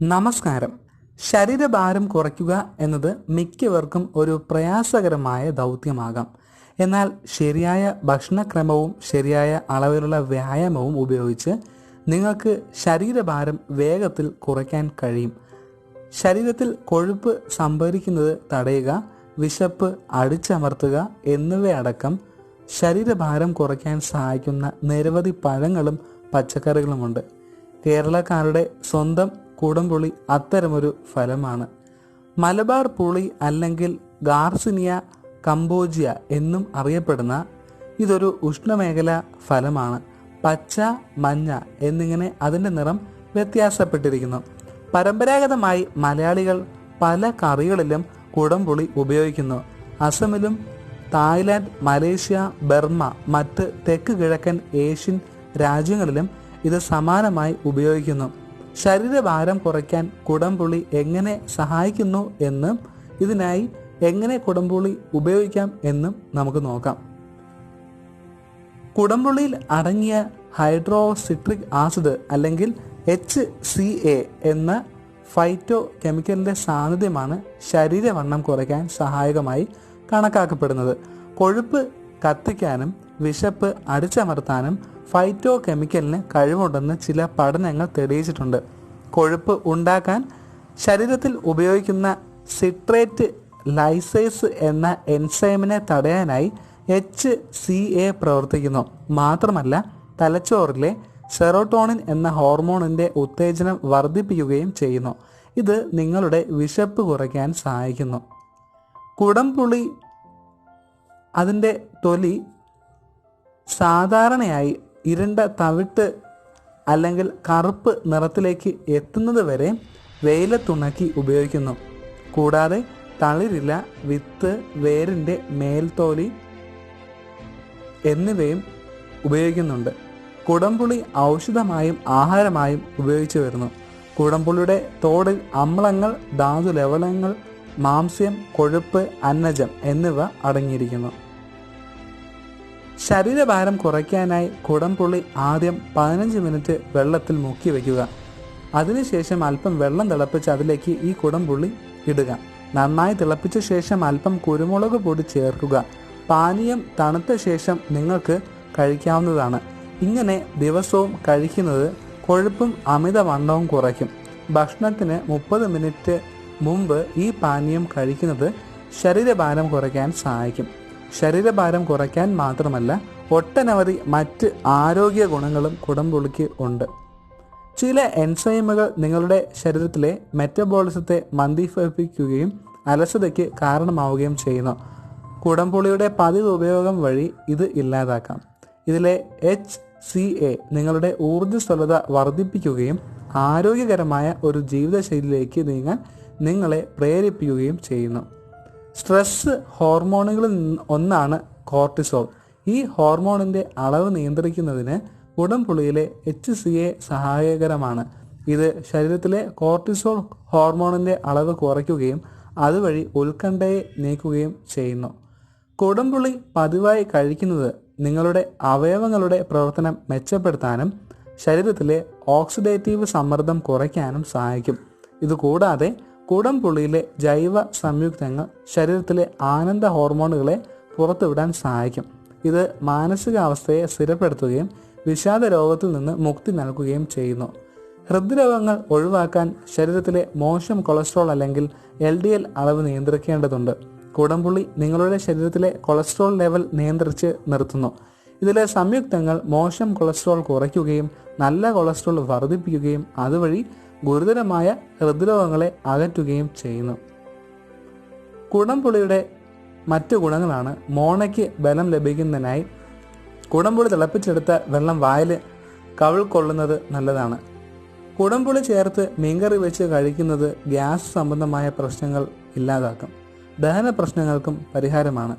നമസ്കാരം. ശരീരഭാരം കുറയ്ക്കുക എന്നത് മിക്കവർക്കും ഒരു പ്രയാസകരമായ ദൗത്യമാകാം. എന്നാൽ ശരിയായ ഭക്ഷണക്രമവും ശരിയായ അളവിലുള്ള വ്യായാമവും ഉപയോഗിച്ച് നിങ്ങൾക്ക് ശരീരഭാരം വേഗത്തിൽ കുറയ്ക്കാൻ കഴിയും. ശരീരത്തിൽ കൊഴുപ്പ് സംഭരിക്കുന്നത് തടയുക, വിശപ്പ് അടിച്ചമർത്തുക എന്നിവയടക്കം ശരീരഭാരം കുറയ്ക്കാൻ സഹായിക്കുന്ന നിരവധി പഴങ്ങളും പച്ചക്കറികളുമുണ്ട്. കേരളക്കാരുടെ സ്വന്തം കുടംപുളി അത്തരമൊരു ഫലമാണ്. മലബാർ പുളി അല്ലെങ്കിൽ ഗാർസിനിയ കംബോജിയ എന്നും അറിയപ്പെടുന്ന ഇതൊരു ഉഷ്ണമേഖലാ ഫലമാണ്. പച്ച, മഞ്ഞ എന്നിങ്ങനെ അതിൻ്റെ നിറം വ്യത്യാസപ്പെട്ടിരിക്കുന്നു. പരമ്പരാഗതമായി മലയാളികൾ പല കറികളിലും കുടംപുളി ഉപയോഗിക്കുന്നു. അസമിലും തായ്ലാൻഡ്, മലേഷ്യ, ബർമ്മ, മറ്റ് തെക്ക് കിഴക്കൻ ഏഷ്യൻ രാജ്യങ്ങളിലും ഇത് സമാനമായി ഉപയോഗിക്കുന്നു. ശരീരഭാരം കുറയ്ക്കാൻ കുടംപുളി എങ്ങനെ സഹായിക്കുന്നു എന്നും ഇതിനായി എങ്ങനെ കുടംപുളി ഉപയോഗിക്കാം എന്നും നമുക്ക് നോക്കാം. കുടംപുളിയിൽ അടങ്ങിയ ഹൈഡ്രോസിട്രിക് ആസിഡ് അല്ലെങ്കിൽ HCA എന്ന ഫൈറ്റോ കെമിക്കലിൻ്റെ സാന്നിധ്യമാണ് ശരീരവണ്ണം കുറയ്ക്കാൻ സഹായകമായി കണക്കാക്കപ്പെടുന്നത്. കൊഴുപ്പ് കത്തിക്കാനും വിശപ്പ് അടിച്ചമർത്താനും ഫൈറ്റോ കെമിക്കലിന് കഴിവുണ്ടെന്ന് ചില പഠനങ്ങൾ തെളിയിച്ചിട്ടുണ്ട്. കൊഴുപ്പ് ഉണ്ടാക്കാൻ ശരീരത്തിൽ ഉപയോഗിക്കുന്ന സിട്രേറ്റ് ലൈസേസ് എന്ന എൻസൈമിനെ തടയാനായി HCA പ്രവർത്തിക്കുന്നു. മാത്രമല്ല തലച്ചോറിലെ സെറോട്ടോണിൻ എന്ന ഹോർമോണിൻ്റെ ഉത്തേജനം വർദ്ധിപ്പിക്കുകയും ചെയ്യുന്നു. ഇത് നിങ്ങളുടെ വിശപ്പ് കുറയ്ക്കാൻ സഹായിക്കുന്നു. കുടംപുളി അതിൻ്റെ തൊലി സാധാരണയായി ഇരുണ്ട തവിട്ട് അല്ലെങ്കിൽ കറുപ്പ് നിറത്തിലേക്ക് എത്തുന്നത് വരെ വെയിലത്തുണക്കി ഉപയോഗിക്കുന്നു. കൂടാതെ തളിരില, വിത്ത്, വേരിൻ്റെ മേൽത്തോലി എന്നിവയും ഉപയോഗിക്കുന്നുണ്ട്. കുടംപുളി ഔഷധമായും ആഹാരമായും ഉപയോഗിച്ചു വരുന്നു. കുടംപുളിയുടെ തോടിൽ അമ്ലങ്ങൾ, ധാതു ലവണങ്ങൾ, മാംസ്യം, കൊഴുപ്പ്, അന്നജം എന്നിവ അടങ്ങിയിരിക്കുന്നു. ശരീരഭാരം കുറയ്ക്കാനായി കുടംപുളി ആദ്യം 15 മിനിറ്റ് വെള്ളത്തിൽ മുക്കി വയ്ക്കുക. അതിനുശേഷം അല്പം വെള്ളം തിളപ്പിച്ച് അതിലേക്ക് ഈ കുടംപുളി ഇടുക. നന്നായി തിളപ്പിച്ച ശേഷം അല്പം കുരുമുളക് പൊടി ചേർക്കുക. പാനീയം തണുത്ത ശേഷം നിങ്ങൾക്ക് കഴിക്കാവുന്നതാണ്. ഇങ്ങനെ ദിവസവും കഴിക്കുന്നത് കൊഴുപ്പും അമിതവണ്ണവും കുറയ്ക്കും. ഭക്ഷണത്തിന് 30 മിനിറ്റ് മുമ്പ് ഈ പാനീയം കഴിക്കുന്നത് ശരീരഭാരം കുറയ്ക്കാൻ സഹായിക്കും. ശരീരഭാരം കുറയ്ക്കാൻ മാത്രമല്ല ഒട്ടനവധി മറ്റ് ആരോഗ്യ ഗുണങ്ങളും കുടംപുളിക്ക് ഉണ്ട്. ചില എൻസൈമുകൾ നിങ്ങളുടെ ശരീരത്തിലെ മെറ്റബോളിസത്തെ മന്ദീഭവിപ്പിക്കുകയും അലസതയ്ക്ക് കാരണമാവുകയും ചെയ്യുന്നു. കുടംപുളിയുടെ പതിവ് ഉപയോഗം വഴി ഇത് ഇല്ലാതാക്കാം. ഇതിലെ HCA നിങ്ങളുടെ ഊർജ്ജസ്വലത വർദ്ധിപ്പിക്കുകയും ആരോഗ്യകരമായ ഒരു ജീവിതശൈലിയിലേക്ക് നീങ്ങാൻ നിങ്ങളെ പ്രേരിപ്പിക്കുകയും ചെയ്യുന്നു. സ്ട്രെസ് ഹോർമോണുകളിൽ ഒന്നാണ് കോർട്ടിസോൾ. ഈ ഹോർമോണിൻ്റെ അളവ് നിയന്ത്രിക്കുന്നതിന് കുടംപുളിയിലെ HCA സഹായകരമാണ്. ഇത് ശരീരത്തിലെ കോർട്ടിസോൾ ഹോർമോണിൻ്റെ അളവ് കുറയ്ക്കുകയും അതുവഴി ഉത്കണ്ഠയെ നീക്കുകയും ചെയ്യുന്നു. കുടംപുളി പതിവായി കഴിക്കുന്നത് നിങ്ങളുടെ അവയവങ്ങളുടെ പ്രവർത്തനം മെച്ചപ്പെടുത്താനും ശരീരത്തിലെ ഓക്സിഡേറ്റീവ് സമ്മർദ്ദം കുറയ്ക്കാനും സഹായിക്കും. ഇതുകൂടാതെ കുടംപുളിയിലെ ജൈവ സംയുക്തങ്ങൾ ശരീരത്തിലെ ആനന്ദ ഹോർമോണുകളെ പുറത്തുവിടാൻ സഹായിക്കും. ഇത് മാനസികാവസ്ഥയെ സ്ഥിരപ്പെടുത്തുകയും വിഷാദ രോഗത്തിൽ നിന്ന് മുക്തി നൽകുകയും ചെയ്യുന്നു. ഹൃദ്രോഗങ്ങൾ ഒഴിവാക്കാൻ ശരീരത്തിലെ മോശം കൊളസ്ട്രോൾ അല്ലെങ്കിൽ LDL അളവ് നിയന്ത്രിക്കേണ്ടതുണ്ട്. കുടംപുളി നിങ്ങളുടെ ശരീരത്തിലെ കൊളസ്ട്രോൾ ലെവൽ നിയന്ത്രിച്ച് നിർത്തുന്നു. ഇതിലെ സംയുക്തങ്ങൾ മോശം കൊളസ്ട്രോൾ കുറയ്ക്കുകയും നല്ല കൊളസ്ട്രോൾ വർദ്ധിപ്പിക്കുകയും അതുവഴി ഗുരുതരമായ ഹൃദ്രോഗങ്ങളെ അകറ്റുകയും ചെയ്യുന്നു. കുടംപുളിയുടെ മറ്റു ഗുണങ്ങളാണ് മോണയ്ക്ക് ബലം ലഭിക്കുന്നതിനായി കുടംപുളി തിളപ്പിച്ചെടുത്ത വെള്ളം വായിൽ കവിൾക്കൊള്ളുന്നത് നല്ലതാണ്. കുടംപുളി ചേർത്ത് മീൻകറി വെച്ച് കഴിക്കുന്നത് ഗ്യാസ് സംബന്ധമായ പ്രശ്നങ്ങൾ ഇല്ലാതാക്കും. ദഹന പ്രശ്നങ്ങൾക്കും പരിഹാരമാണ്.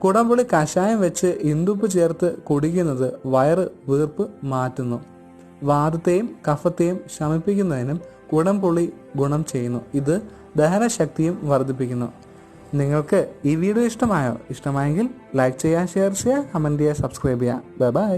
കുടംപുളി കഷായം വെച്ച് ഇന്ദുപ്പ് ചേർത്ത് കുടിക്കുന്നത് വയറ് വീർപ്പ് മാറ്റുന്നു. വാതത്തെയും കഫത്തെയും ശമിപ്പിക്കുന്നതിനും കുടംപുളി ഗുണം ചെയ്യുന്നു. ഇത് ദഹനശക്തിയും വർദ്ധിപ്പിക്കുന്നു. നിങ്ങൾക്ക് ഈ വീഡിയോ ഇഷ്ടമായെങ്കിൽ ലൈക്ക് ചെയ്യുക, ഷെയർ ചെയ്യുക, കമൻറ്റ് ചെയ്യുക, സബ്സ്ക്രൈബ് ചെയ്യുക. ബൈ.